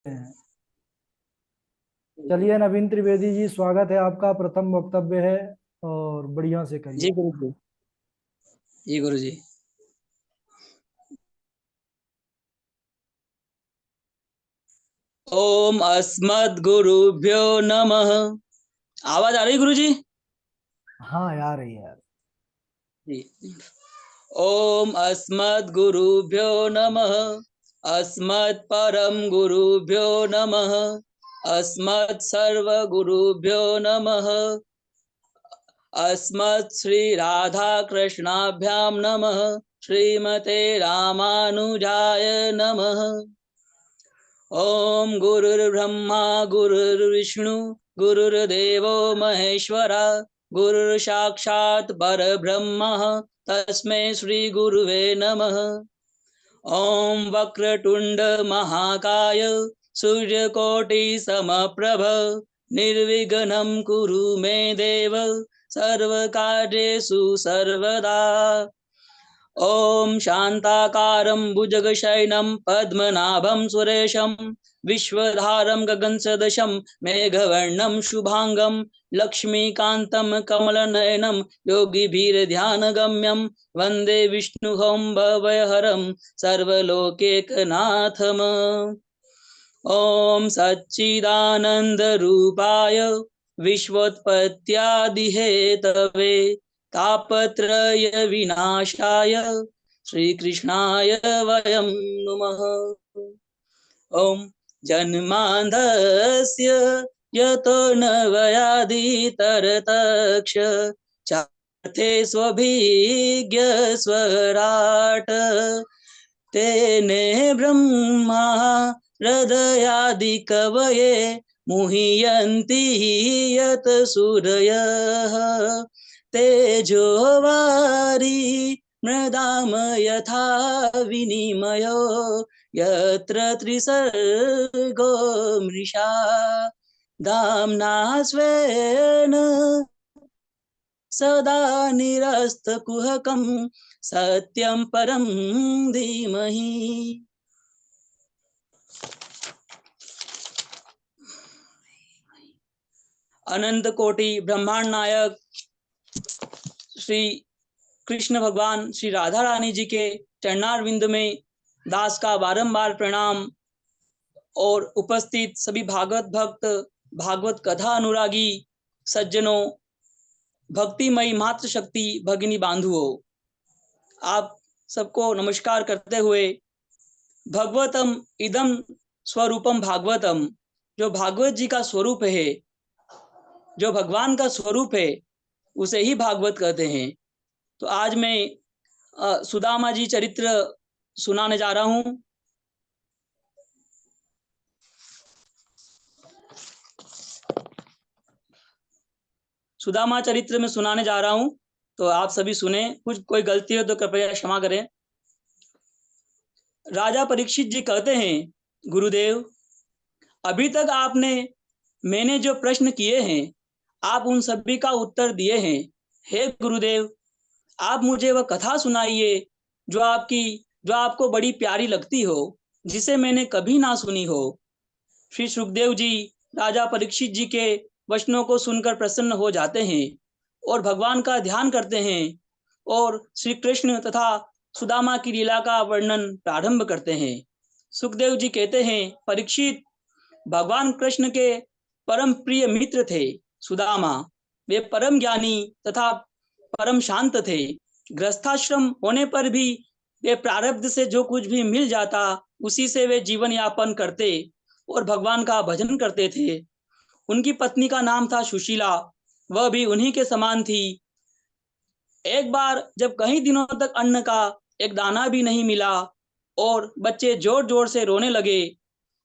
हैं। चलिए नवीन त्रिवेदी जी, स्वागत है आपका। प्रथम वक्तव्य है और बढ़िया से जी करिए। गुरु जी। जी गुरु जी। ओम अस्मद् गुरुभ्यो नमः। आवाज आ रही गुरु जी? हाँ यार, यार। जी। ओम अस्मद् गुरुभ्यो नमः। अस्मत् परम गुरुभ्यो नमः। अस्मत् सर्व गुरुभ्यो नमः। अस्मत् श्री राधा कृष्णाभ्याम नमः। श्रीमते रामानुजाय नमः। ओम गुरुर्ब्रह्मा गुरुर्विष्णु गुरुर्देवो महेश्वरा गुरुर्साक्षात् परब्रह्म तस्मै श्री गुरुवे नमः। ओम वक्रतुंड महाकाय सूर्यकोटि समप्रभ निर्विघ्नं कुरु मे देव सर्वकार्येषु सर्वदा। ओम शांताकारं भुजगशयनं पद्मनाभं सुरेशं विश्वधारं गगनसदृशं मेघवर्णं शुभांगं लक्ष्मीकान्तं कमलनयनं योगिभिर्ध्यानगम्यं वन्दे विष्णुं भवहरं सर्वलोकैकनाथम्। ओम सच्चिदानंदरूपाय विश्वोत्पत्त्यादिहेतवे तापत्रय विनाशाय श्रीकृष्णाय वयं नुमः। ओम जन्मान्धस्य यतोऽन्वयादितरतक्ष चार्थे स्वभिज्ञ स्वराट तेने ब्रह्मा हृदयादिकवये मुह्यन्ति यत् सूरयः तेजो वारी मृदाम यथा विनिमयो यत्र त्रिसर्गो मृषा दाम्ना स्वेन सदा निरस्तकुहकं सत्यं परं धीमहि। अनंत कोटि ब्रह्मांड नायक श्री कृष्ण भगवान श्री राधा रानी जी के चरणारविंद में दास का बारंबार प्रणाम और उपस्थित सभी भागवत भक्त, भागवत कथा अनुरागी सज्जनों, भक्तिमयी मातृ शक्ति भगिनी बांधुओं, आप सबको नमस्कार करते हुए भगवतम इदम स्वरूपम भागवतम, जो भागवत जी का स्वरूप है, जो भगवान का स्वरूप है, उसे ही भागवत कहते हैं। तो आज मैं सुदामा जी चरित्र सुनाने जा रहा हूं। सुदामा चरित्र में सुनाने जा रहा हूं, तो आप सभी सुने। कुछ कोई गलती हो तो कृपया क्षमा करें। राजा परीक्षित जी कहते हैं, गुरुदेव, अभी तक आपने मैंने जो प्रश्न किए हैं, आप उन सभी का उत्तर दिए हैं। हे गुरुदेव, आप मुझे वह कथा सुनाइए जो आपकी जो आपको बड़ी प्यारी लगती हो, जिसे मैंने कभी ना सुनी हो। श्री सुखदेव जी राजा परीक्षित जी के वचनों को सुनकर प्रसन्न हो जाते हैं और भगवान का ध्यान करते हैं और श्री कृष्ण तथा सुदामा की लीला का वर्णन प्रारंभ करते हैं। सुखदेव जी कहते हैं, परीक्षित, भगवान कृष्ण के परम प्रिय मित्र थे सुदामा। वे परम ज्ञानी तथा परम शांत थे। गृहस्थाश्रम होने पर भी वे प्रारब्ध से जो कुछ भी मिल जाता, उसी से वे जीवन यापन करते और भगवान का भजन करते थे। उनकी पत्नी का नाम था सुशीला, वह भी उन्हीं के समान थी। एक बार जब कई दिनों तक अन्न का एक दाना भी नहीं मिला और बच्चे जोर जोर से रोने लगे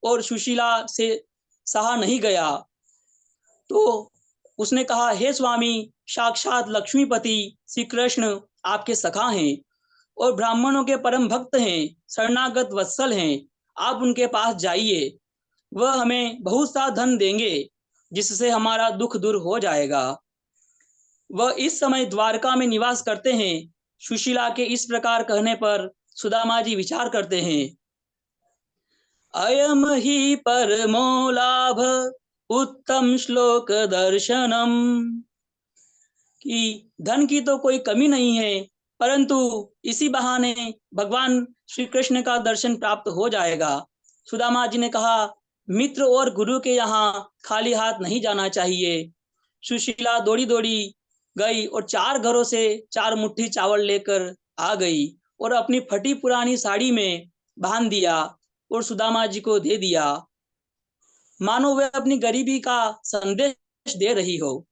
और सुशीला से सहा नहीं गया, तो उसने कहा, हे स्वामी, साक्षात लक्ष्मीपति श्री कृष्ण आपके सखा हैं और ब्राह्मणों के परम भक्त हैं, शरणागत वत्सल हैं। आप उनके पास जाइए, वह हमें बहुत सा धन देंगे, जिससे हमारा दुख दूर हो जाएगा। वह इस समय द्वारका में निवास करते हैं। सुशीला के इस प्रकार कहने पर सुदामा जी विचार करते हैं। अयम ही परमो लाभ उत्तम श्लोक दर्शनम। कि धन की तो कोई कमी नहीं है, परंतु इसी बहाने भगवान श्री कृष्ण का दर्शन प्राप्त हो जाएगा। सुदामा जी ने कहा, मित्र और गुरु के यहाँ खाली हाथ नहीं जाना चाहिए। सुशीला दौड़ी दौड़ी गई और 4 घरों से 4 मुट्ठी चावल लेकर आ गई और अपनी फटी पुरानी साड़ी में बांध दिया और सुदामा जी को दे दिया, मानो वह अपनी गरीबी का संदेश दे रही हो।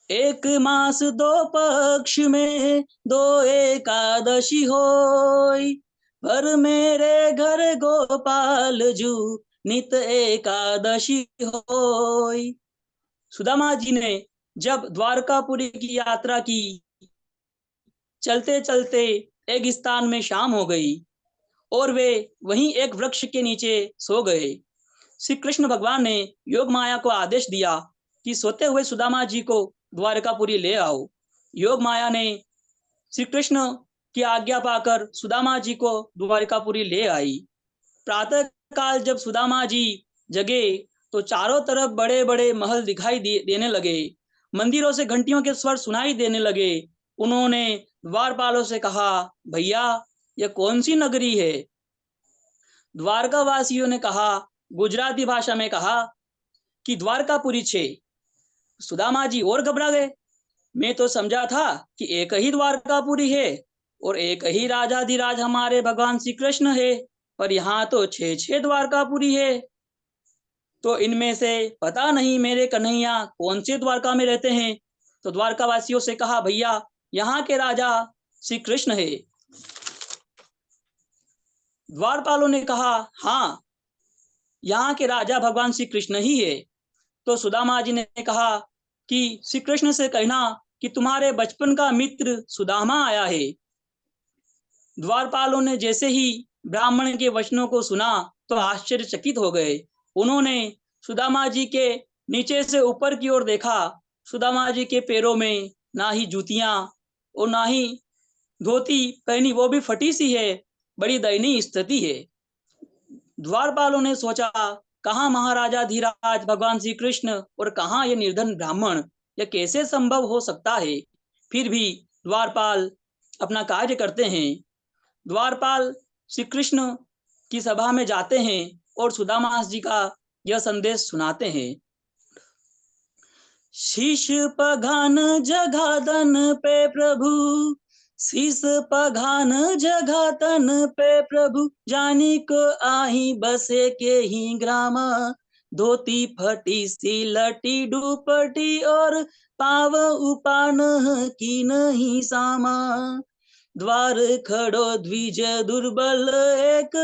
1 मास 2 पक्ष में 2 एकादशी होई, पर मेरे घर गोपाल जू नित एकादशी होई। सुदामा जी ने जब द्वारकापुरी की यात्रा की, चलते चलते एक स्थान में शाम हो गई और वे वहीं एक वृक्ष के नीचे सो गए। श्री कृष्ण भगवान ने योग माया को आदेश दिया कि सोते हुए सुदामा जी को द्वारकापुरी ले आओ। योग माया ने श्री कृष्ण की आज्ञा पाकर सुदामा जी को द्वारकापुरी ले आई। प्रातः काल जब सुदामा जी जगे तो चारों तरफ बड़े बड़े महल दिखाई देने लगे, मंदिरों से घंटियों के स्वर सुनाई देने लगे। उन्होंने द्वारपालों से कहा, भैया यह कौन सी नगरी है? द्वारका वासियों ने कहा, गुजराती भाषा में कहा कि द्वारकापुरी छे। सुदामा जी और घबरा गए। मैं तो समझा था कि एक ही द्वारकापुरी है और एक ही राजाधिराज हमारे भगवान श्री कृष्ण है, पर यहाँ तो 6 द्वारकापुरी है। तो इनमें से पता नहीं मेरे कन्हैया कौन से द्वारका में रहते हैं। तो द्वारका वासियों से कहा, भैया यहाँ के राजा श्री कृष्ण है। द्वारपालों ने कहा, हाँ यहाँ के राजा भगवान श्री कृष्ण ही है। तो सुदामा जी ने कहा कि श्री कृष्ण से कहना कि तुम्हारे बचपन का मित्र सुदामा आया है। द्वारपालों ने जैसे ही ब्राह्मण के वचनों को सुना तो आश्चर्यचकित हो गए। उन्होंने सुदामा जी के नीचे से ऊपर की ओर देखा। सुदामा जी के पैरों में ना ही जूतियां और ना ही धोती पहनी, वो भी फटी सी है। बड़ी दयनीय स्थिति है। द्वारपालों ने सोचा, कहाँ महाराजा धीराज भगवान श्री कृष्ण और कहाँ ये निर्धन ब्राह्मण, यह कैसे संभव हो सकता है? फिर भी द्वारपाल अपना कार्य करते हैं। द्वारपाल श्री कृष्ण की सभा में जाते हैं और सुदामा जी का यह संदेश सुनाते हैं। शीश पघान जगादन पे प्रभु, शीस पघान जगातन पे प्रभु, जानी को आही बसे के ही ग्रामा, धोती फटी सी लटी डुपटी और पाव उपान की नहीं सामा, द्वार खड़ो द्विज दुर्बल एक,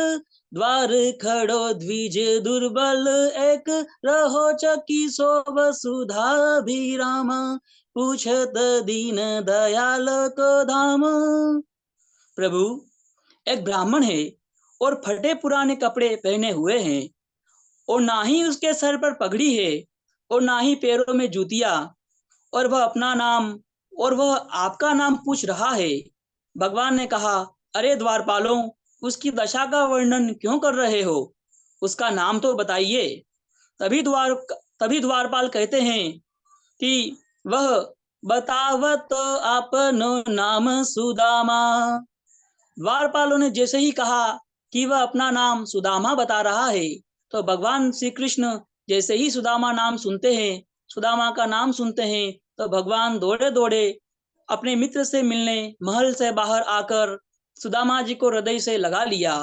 द्वार खड़ो द्विज दुर्बल एक, रहो चकी सो वसुधा भीरामा, पूछत दीन दयाल को धाम। प्रभु, एक ब्राह्मण है और फटे पुराने कपड़े पहने हुए हैं और ना ही उसके सर पर पगड़ी है और ना ही पैरों में जूतियां, और वह अपना नाम और वह आपका नाम पूछ रहा है। भगवान ने कहा, अरे द्वारपालों, उसकी दशा का वर्णन क्यों कर रहे हो? उसका नाम तो बताइए। तभी द्वारपाल कहते हैं कि वह बतावत आपनो नाम सुदामा। द्वारपालों ने जैसे ही कहा कि वह अपना नाम सुदामा बता रहा है, तो भगवान श्री कृष्ण जैसे ही सुदामा नाम सुनते हैं, सुदामा का नाम सुनते हैं, तो भगवान दौड़े दौड़े अपने मित्र से मिलने महल से बाहर आकर सुदामा जी को हृदय से लगा लिया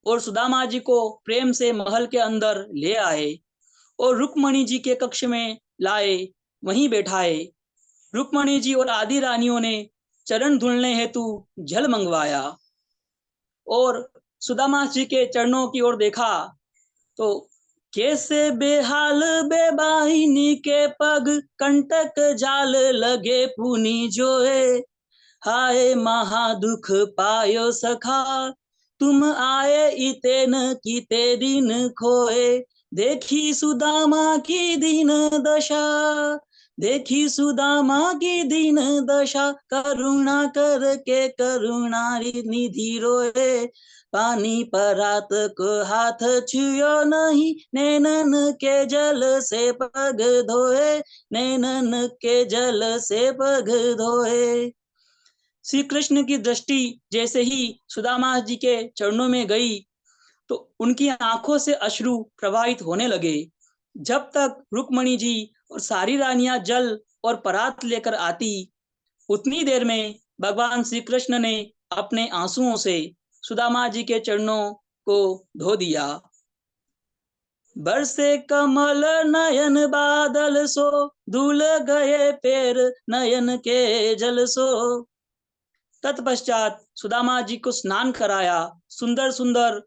और सुदामा जी को प्रेम से महल के अंदर ले आए और रुक्मणी जी के कक्ष में लाए, वहीं बैठाए। रुक्मणी जी और आदि रानियों ने चरण धुलने हेतु जल मंगवाया और सुदामा जी के चरणों की ओर देखा तो कैसे बेहाल बेबाहिनी के पग, कंटक जाल लगे पुनी जोए, हाय महा दुख पायो सखा, तुम आए इतेन कीते दिन खोए, देखी सुदामा की दीन दशा, देखी सुदामा की दीन दशा, करुणा करके करुणा निधि रोए। पानी परात को हाथ छुयो नहीं, नैनन के जल से पग धोए, नैनन के जल से पग धोए। श्री कृष्ण की दृष्टि जैसे ही सुदामा जी के चरणों में गई तो उनकी आंखों से अश्रु प्रवाहित होने लगे। जब तक रुक्मणी जी और सारी रानियां जल और परात लेकर आती, उतनी देर में भगवान श्री कृष्ण ने अपने आंसुओं से सुदामा जी के चरणों को धो दिया। बरसे कमल नयन बादल सो, धुल गए पैर नयन के जल सो। तत्पश्चात सुदामा जी को स्नान कराया, सुंदर सुंदर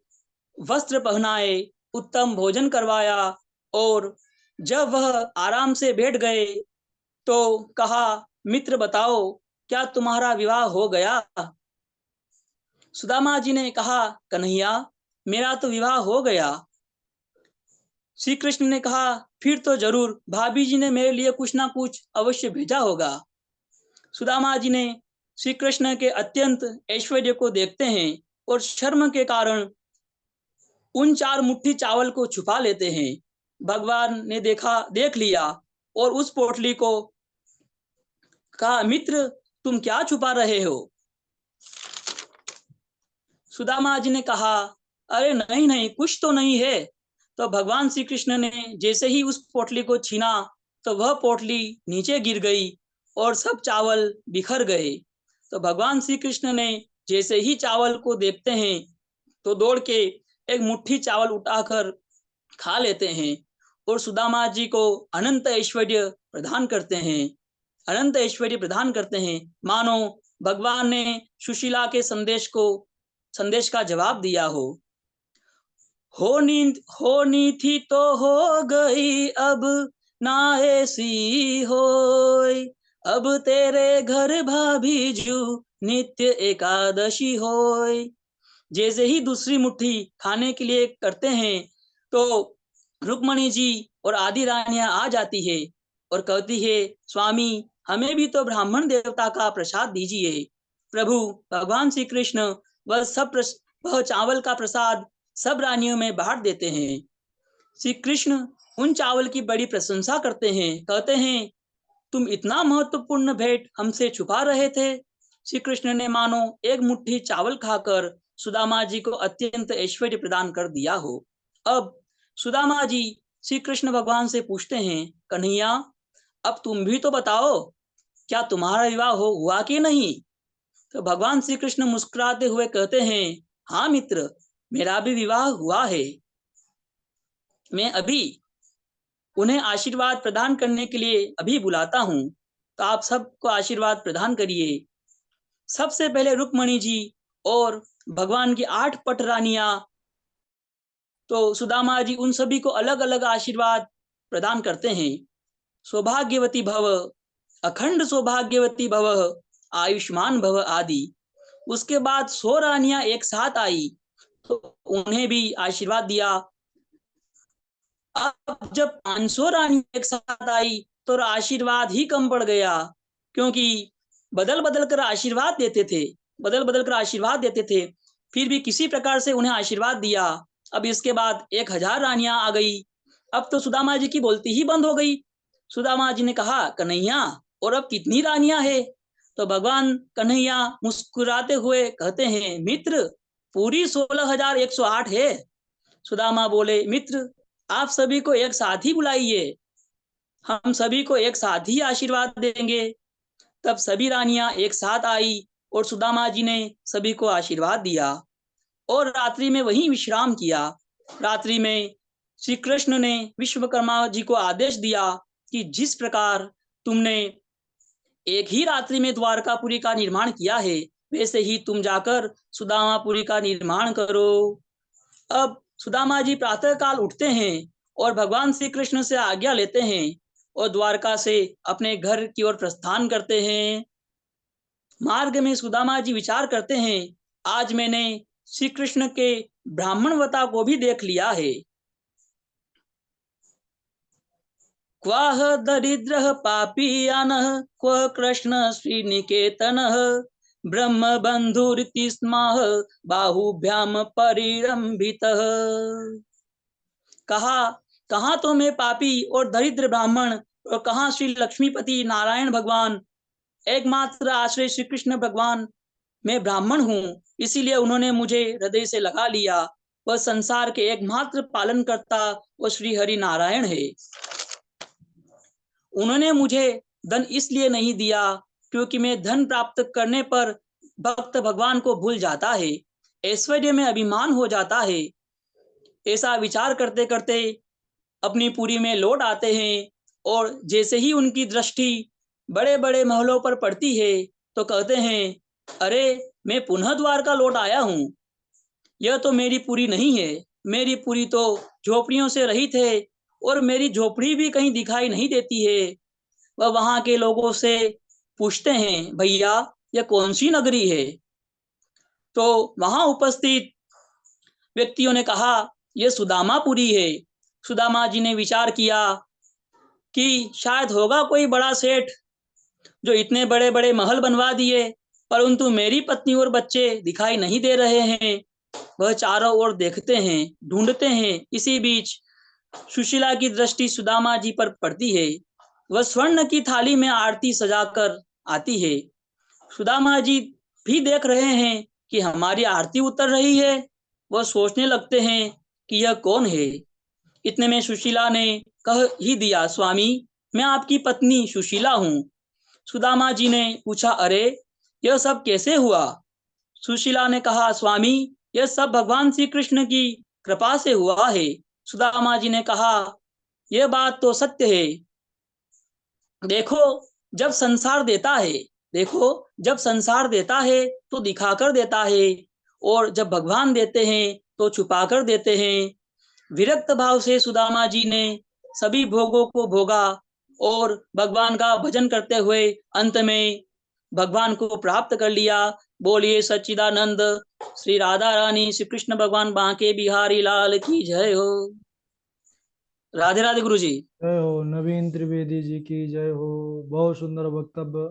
वस्त्र पहनाए, उत्तम भोजन करवाया और जब वह आराम से बैठ गए तो कहा, मित्र बताओ क्या तुम्हारा विवाह हो गया? सुदामा जी ने कहा, कन्हैया मेरा तो विवाह हो गया। श्री कृष्ण ने कहा, फिर तो जरूर भाभी जी ने मेरे लिए कुछ ना कुछ अवश्य भेजा होगा। सुदामा जी ने श्री कृष्ण के अत्यंत ऐश्वर्य को देखते हैं और शर्म के कारण उन 4 मुट्ठी चावल को छुपा लेते हैं। भगवान ने देख लिया और उस पोटली को कहा, मित्र तुम क्या छुपा रहे हो? सुदामा जी ने कहा, अरे नहीं नहीं कुछ तो नहीं है। तो भगवान श्री कृष्ण ने जैसे ही उस पोटली को छीना तो वह पोटली नीचे गिर गई और सब चावल बिखर गए। तो भगवान श्री कृष्ण ने जैसे ही चावल को देखते हैं तो दौड़ के एक मुट्ठी चावल उठाकर खा लेते हैं और सुदामा जी को अनंत ऐश्वर्य प्रदान करते हैं, अनंत ऐश्वर्य प्रदान करते हैं, मानो भगवान ने सुशीला के संदेश का जवाब दिया हो। होनी थी तो हो गई, अब ना ऐसी होय, अब तेरे घर भाभी जू नित्य एकादशी होय। जैसे ही दूसरी मुट्ठी खाने के लिए करते हैं तो रुक्मणी जी और आदि रानियां आ जाती है और कहती है, स्वामी हमें भी तो ब्राह्मण देवता का प्रसाद दीजिए। प्रभु भगवान श्री कृष्ण वह चावल का प्रसाद सब रानियों में बांट देते हैं। श्री कृष्ण उन चावल की बड़ी प्रशंसा करते हैं, कहते हैं, तुम इतना महत्वपूर्ण भेंट हमसे छुपा रहे थे। श्री कृष्ण ने मानो एक मुट्ठी चावल खाकर सुदामा जी को अत्यंत ऐश्वर्य प्रदान कर दिया हो। अब सुदामा जी श्री कृष्ण भगवान से पूछते हैं, कन्हैया अब तुम भी तो बताओ क्या तुम्हारा विवाह हुआ कि नहीं? तो भगवान श्री कृष्ण मुस्कुराते हुए कहते हैं, हाँ मित्र मेरा भी विवाह हुआ है। मैं अभी उन्हें आशीर्वाद प्रदान करने के लिए अभी बुलाता हूँ, तो आप सबको आशीर्वाद प्रदान करिए। सबसे पहले रुक्मणी जी और भगवान की 8 पट रानियां, तो सुदामा जी उन सभी को अलग अलग आशीर्वाद प्रदान करते हैं। सौभाग्यवती भव, अखंड सौभाग्यवती भव, आयुष्मान भव आदि। उसके बाद 100 रानियां एक साथ आई तो उन्हें भी आशीर्वाद दिया। अब जब 500 रानी एक साथ आई तो आशीर्वाद ही कम पड़ गया, क्योंकि बदल बदल कर आशीर्वाद देते थे, फिर भी किसी प्रकार से उन्हें आशीर्वाद दिया। अब इसके बाद 1000 रानियां आ गई। अब तो सुदामा जी की बोलती ही बंद हो गई। सुदामा जी ने कहा, कन्हैया और अब कितनी रानियां है? तो भगवान कन्हैया मुस्कुराते हुए कहते हैं, मित्र पूरी 16,108 है। सुदामा बोले, मित्र आप सभी को एक साथ ही बुलाइए, हम सभी को एक साथ ही आशीर्वाद देंगे। तब सभी रानियां एक साथ आई और सुदामा जी ने सभी को आशीर्वाद दिया और रात्रि में वहीं विश्राम किया। रात्रि में श्री कृष्ण ने विश्वकर्मा जी को आदेश दिया कि जिस प्रकार तुमने एक ही रात्रि में द्वारकापुरी का निर्माण किया है, वैसे ही तुम जाकर सुदामापुरी का निर्माण करो। अब सुदामा जी प्रातः काल उठते हैं और भगवान श्री कृष्ण से आज्ञा लेते हैं और द्वारका से अपने घर की ओर प्रस्थान करते हैं। मार्ग में सुदामा जी विचार करते हैं, आज मैंने श्री कृष्ण के ब्राह्मणवता को भी देख लिया है। क्वाह दरिद्रः पापीयानः क्व कृष्ण श्रीनिकेतनः ब्रह्म बंधुरिति स्मः बाहुभ्याम परिरंभितः। कहा, कहाँ तो मैं पापी और दरिद्र ब्राह्मण और कहाँ श्री लक्ष्मीपति नारायण भगवान, एकमात्र आश्रय श्री कृष्ण भगवान। मैं ब्राह्मण हूँ, इसीलिए उन्होंने मुझे हृदय से लगा लिया। वह संसार के एकमात्र पालन करता वो श्री हरि नारायण है। उन्होंने मुझे धन इसलिए नहीं दिया क्योंकि मैं धन प्राप्त करने पर भक्त भगवान को भूल जाता है, ऐश्वर्य में अभिमान हो जाता है। ऐसा विचार करते करते अपनी पुरी में लौट आते हैं और जैसे ही उनकी दृष्टि बड़े बड़े महलों पर पड़ती है तो कहते हैं, अरे मैं पुनः द्वारका लौट आया हूँ। यह तो मेरी पुरी नहीं है, मेरी पुरी तो झोपड़ियों से रहित है और मेरी झोपड़ी भी कहीं दिखाई नहीं देती है। वह वहां के लोगों से पूछते हैं, भैया यह कौन सी नगरी है? तो वहां उपस्थित व्यक्तियों ने कहा, यह सुदामापुरी है। सुदामा जी ने विचार किया कि शायद होगा कोई बड़ा सेठ जो इतने बड़े बड़े महल बनवा दिए, परंतु मेरी पत्नी और बच्चे दिखाई नहीं दे रहे हैं। वह चारों ओर देखते हैं, ढूंढते हैं। इसी बीच सुशीला की दृष्टि सुदामा जी पर पड़ती है। वह स्वर्ण की थाली में आरती सजाकर आती है। सुदामा जी भी देख रहे हैं कि हमारी आरती उतर रही है। वह सोचने लगते हैं कि यह कौन है। इतने में सुशीला ने कह ही दिया, स्वामी मैं आपकी पत्नी सुशीला हूँ। सुदामा जी ने पूछा, अरे यह सब कैसे हुआ? सुशीला ने कहा, स्वामी यह सब भगवान श्री कृष्ण की कृपा से हुआ है। सुदामा जी ने कहा, यह बात तो सत्य है। देखो जब संसार देता है, देखो जब संसार देता है तो दिखाकर देता है, और जब भगवान देते हैं तो छुपा कर देते हैं। विरक्त भाव से सुदामा जी ने सभी भोगों को भोगा और भगवान का भजन करते हुए अंत में भगवान को प्राप्त कर लिया। बोलिए सच्चिदानंद श्री राधा रानी श्री कृष्ण भगवान बांके बिहारी लाल की जय हो। राधे राधे गुरु जी। जय हो। नवीन त्रिवेदी जी की जय हो। बहुत सुंदर वक्तव्य